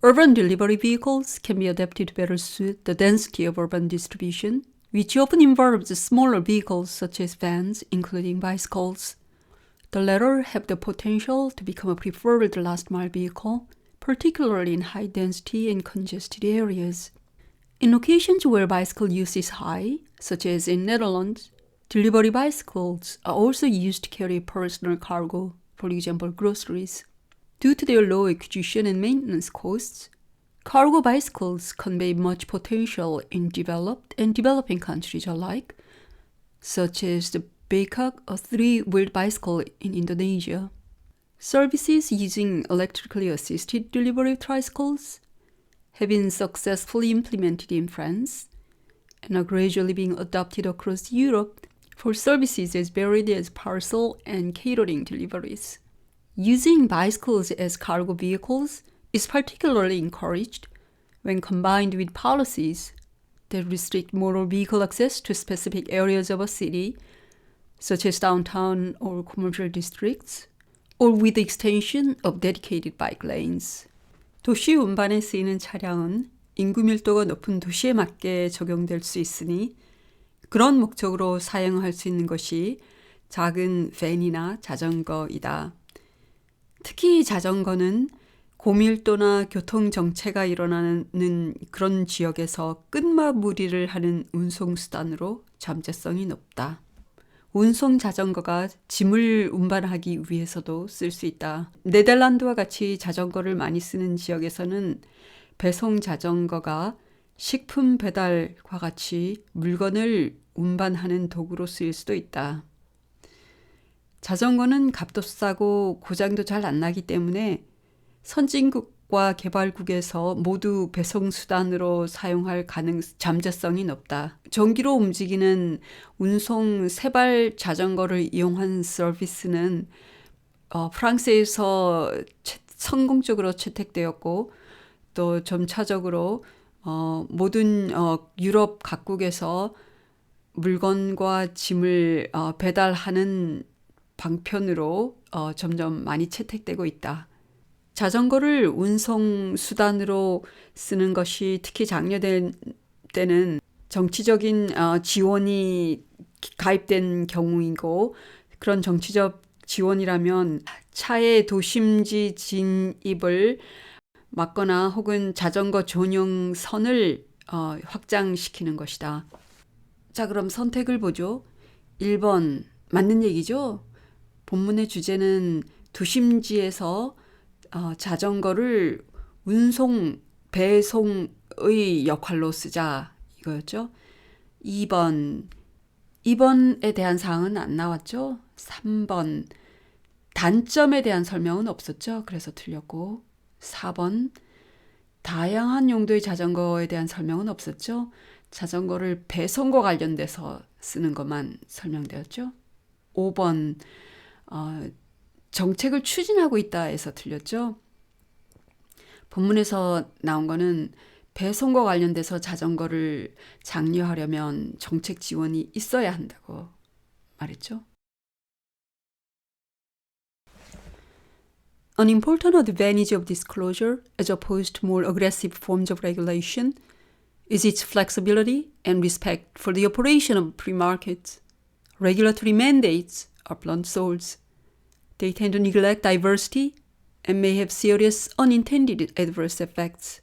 Urban delivery vehicles can be adapted to better suit the density of urban distribution, which often involves smaller vehicles such as vans, including bicycles. The latter have the potential to become a preferred last-mile vehicle, particularly in high-density and congested areas. In locations where bicycle use is high, such as in Netherlands, delivery bicycles are also used to carry personal cargo, for example, groceries. Due to their low acquisition and maintenance costs, cargo bicycles convey much potential in developed and developing countries alike, such as the Becak, a three-wheeled bicycle in Indonesia. Services using electrically assisted delivery tricycles have been successfully implemented in France and are gradually being adopted across Europe for services as varied as parcel and catering deliveries. Using bicycles as cargo vehicles is particularly encouraged when combined with policies that restrict motor vehicle access to specific areas of a city, such as downtown or commercial districts, or with the extension of dedicated bike lanes. 도시 운반에 쓰이는 차량은 인구 밀도가 높은 도시에 맞게 적용될 수 있으니 그런 목적으로 사용할 수 있는 것이 작은 밴이나 자전거이다. 특히 자전거는 고밀도나 교통정체가 일어나는 그런 지역에서 끝마무리를 하는 운송수단으로 잠재성이 높다. 운송 자전거가 짐을 운반하기 위해서도 쓸 수 있다. 네덜란드와 같이 자전거를 많이 쓰는 지역에서는 배송 자전거가 식품 배달과 같이 물건을 운반하는 도구로 쓰일 수도 있다. 자전거는 값도 싸고 고장도 잘 안 나기 때문에 선진국과 개발국에서 모두 배송수단으로 사용할 잠재성이 높다. 전기로 움직이는 운송 세발 자전거를 이용한 서비스는 프랑스에서 성공적으로 채택되었고 또 점차적으로 모든 유럽 각국에서 물건과 짐을 배달하는 방편으로 점점 많이 채택되고 있다. 자전거를 운송 수단으로 쓰는 것이 특히 장려된 때는 정치적인 지원이 가입된 경우이고 그런 정치적 지원이라면 차의 도심지 진입을 막거나 혹은 자전거 전용 선을 확장시키는 것이다. 자, 그럼 선택을 보죠. 1번 맞는 얘기죠? 본문의 주제는 도심지에서 자전거를 운송, 배송의 역할로 쓰자 이거였죠. 2번에 대한 사항은 안 나왔죠. 3번 단점에 대한 설명은 없었죠. 그래서 틀렸고 4번 다양한 용도의 자전거에 대한 설명은 없었죠. 자전거를 배송과 관련돼서 쓰는 것만 설명되었죠. 5번 정책을 추진하고 있다 해서 틀렸죠. 본문에서 나온 거는 배송과 관련돼서 자전거를 장려하려면 정책 지원이 있어야 한다고 말했죠. An important advantage of disclosure, as opposed to more aggressive forms of regulation, is its flexibility and respect for the operation of free markets. Regulatory mandates are blunt swords. They tend to neglect diversity and may have serious unintended adverse effects.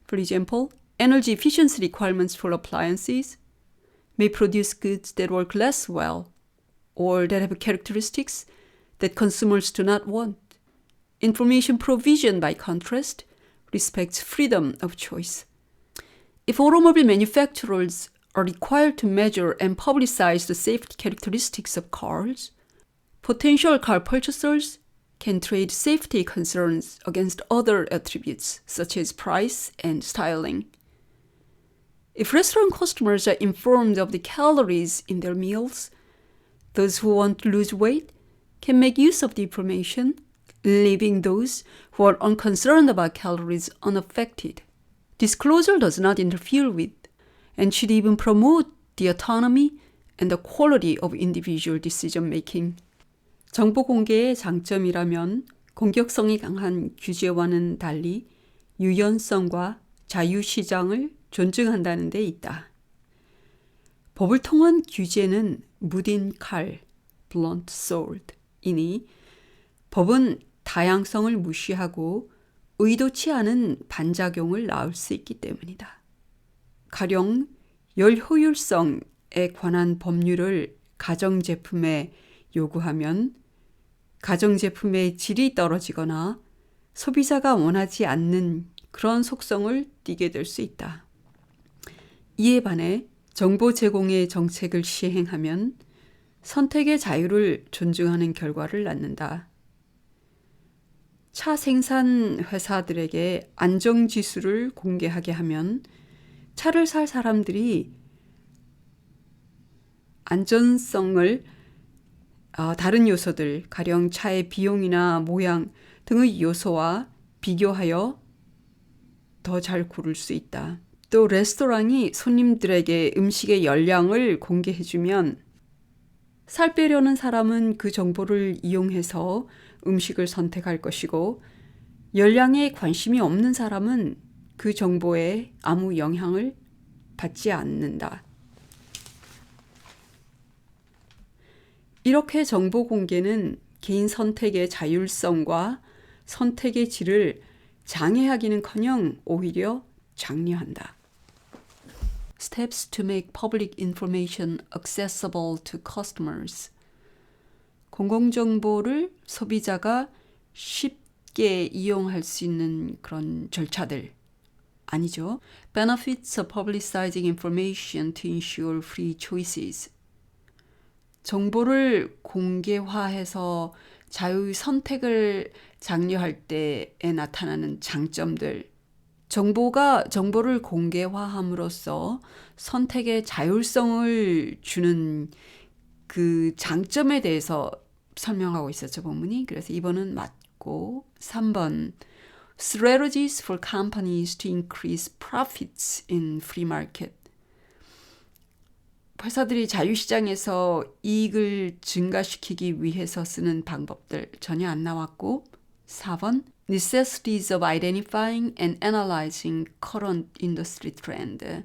For example, energy efficiency requirements for appliances may produce goods that work less well or that have characteristics that consumers do not want. Information provision, by contrast, respects freedom of choice. If automobile manufacturers are required to measure and publicize the safety characteristics of cars, potential car purchasers can trade safety concerns against other attributes such as price and styling. If restaurant customers are informed of the calories in their meals, those who want to lose weight can make use of the information, leaving those who are unconcerned about calories unaffected. Disclosure does not interfere with and should even promote the autonomy and the quality of individual decision-making. 정보 공개의 장점이라면 공격성이 강한 규제와는 달리 유연성과 자유시장을 존중한다는 데 있다. 법을 통한 규제는 무딘 칼, blunt sword이니 법은 다양성을 무시하고 의도치 않은 반작용을 낳을 수 있기 때문이다. 가령 열 효율성에 관한 법률을 가정제품에 요구하면 가정제품의 질이 떨어지거나 소비자가 원하지 않는 그런 속성을 띠게 될 수 있다. 이에 반해 정보 제공의 정책을 시행하면 선택의 자유를 존중하는 결과를 낳는다. 차 생산 회사들에게 안정지수를 공개하게 하면 차를 살 사람들이 안전성을 다른 요소들, 가령 차의 비용이나 모양 등의 요소와 비교하여 더 잘 고를 수 있다. 또 레스토랑이 손님들에게 음식의 열량을 공개해주면 살 빼려는 사람은 그 정보를 이용해서 음식을 선택할 것이고 열량에 관심이 없는 사람은 그 정보에 아무 영향을 받지 않는다. 이렇게 정보 공개는 개인 선택의 자율성과 선택의 질을 장애하기는커녕 오히려 장려한다. Steps to make public information accessible to customers. 공공정보를 소비자가 쉽게 이용할 수 있는 그런 절차들. 아니죠. Benefits of publicizing information to ensure free choices. 정보를 공개화해서 자유의 선택을 장려할 때에 나타나는 장점들. 정보를 공개화함으로써 선택의 자율성을 주는 그 장점에 대해서 설명하고 있었죠, 본문이. 그래서 2번은 맞고 3번 Strategies for companies to increase profits in free market. 회사들이 자유시장에서 이익을 증가시키기 위해서 쓰는 방법들 전혀 안 나왔고 4번 Necessities of identifying and analyzing current industry trend.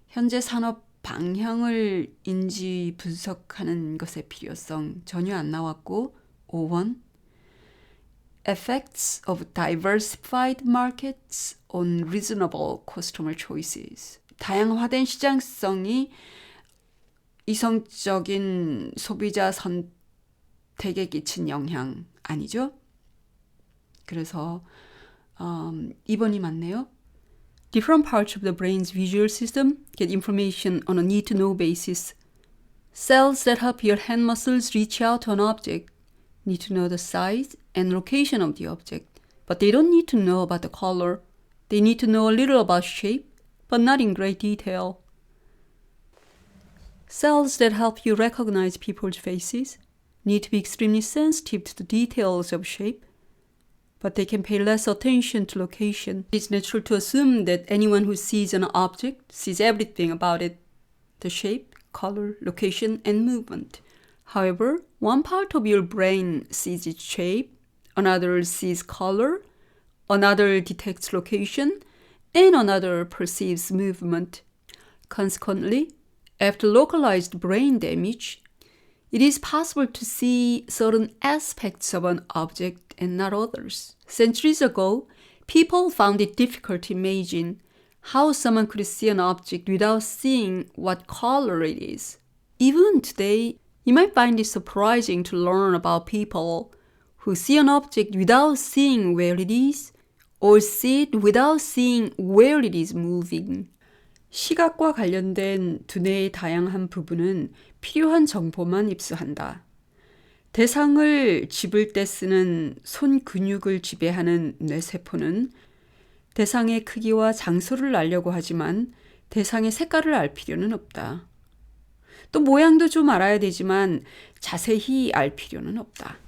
현재 산업 방향을 인지 분석하는 것의 필요성 전혀 안 나왔고 5번 Effects of diversified markets on reasonable customer choices. 다양화된 시장성이 이성적인 소비자 선택에 끼친 영향 아니죠? 그래서 2번이 맞네요. Different parts of the brain's visual system get information on a need-to-know basis. Cells that help your hand muscles reach out to an object need to know the size and location of the object, but they don't need to know about the color. They need to know a little about shape, but not in great detail. Cells that help you recognize people's faces need to be extremely sensitive to the details of shape, but they can pay less attention to location. It's natural to assume that anyone who sees an object sees everything about it, the shape, color, location, and movement. However, one part of your brain sees its shape, another sees color, another detects location, and another perceives movement. Consequently, after localized brain damage, it is possible to see certain aspects of an object and not others. Centuries ago, people found it difficult to imagine how someone could see an object without seeing what color it is. Even today, you might find it surprising to learn about people who see an object without seeing where it is, or see it without seeing where it is moving. 시각과 관련된 두뇌의 다양한 부분은 필요한 정보만 입수한다. 대상을 집을 때 쓰는 손 근육을 지배하는 뇌세포는 대상의 크기와 장소를 알려고 하지만 대상의 색깔을 알 필요는 없다. 또 모양도 좀 알아야 되지만 자세히 알 필요는 없다.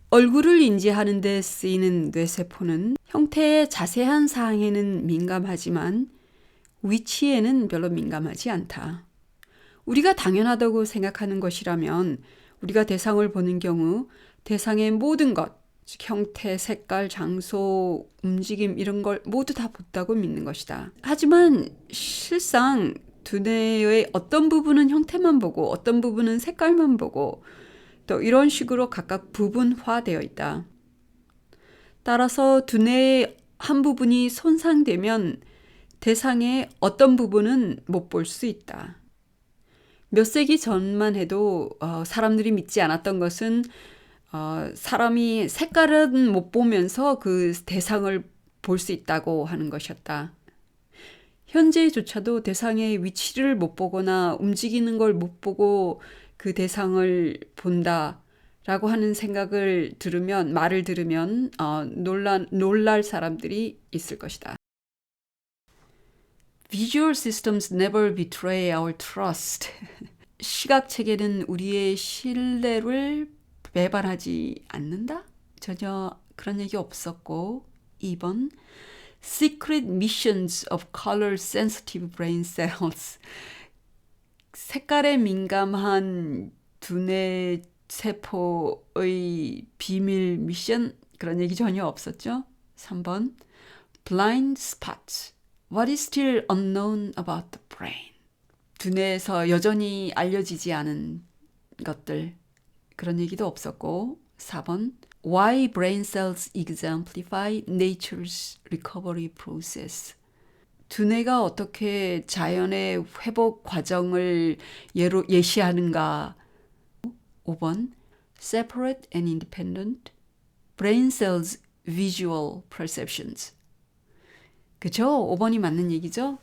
얼굴을 인지하는 데 쓰이는 뇌세포는 형태의 자세한 사항에는 민감하지만 위치에는 별로 민감하지 않다. 우리가 당연하다고 생각하는 것이라면 우리가 대상을 보는 경우 대상의 모든 것, 즉 형태, 색깔, 장소, 움직임 이런 걸 모두 다 본다고 믿는 것이다. 하지만 실상 두뇌의 어떤 부분은 형태만 보고 어떤 부분은 색깔만 보고 또 이런 식으로 각각 부분화되어 있다. 따라서 두뇌의 한 부분이 손상되면 대상의 어떤 부분은 못 볼 수 있다. 몇 세기 전만 해도 사람들이 믿지 않았던 것은 사람이 색깔은 못 보면서 그 대상을 볼 수 있다고 하는 것이었다. 현재조차도 대상의 위치를 못 보거나 움직이는 걸 못 보고 그 대상을 본다라고 하는 말을 들으면 놀랄 사람들이 있을 것이다. Visual systems never betray our trust. 시각 체계는 우리의 신뢰를 배반하지 않는다? 전혀 그런 얘기 없었고 2번 Secret missions of color sensitive brain cells. 색깔에 민감한 두뇌 세포의 비밀 미션 그런 얘기 전혀 없었죠. 3번 Blind spots. What is still unknown about the brain. 두뇌에서 여전히 알려지지 않은 것들 그런 얘기도 없었고 4번 Why brain cells exemplify nature's recovery process. 두뇌가 어떻게 자연의 회복 과정을 예시하는가. 5번 Separate and independent brain cells visual perceptions. 그죠? 5번이 맞는 얘기죠?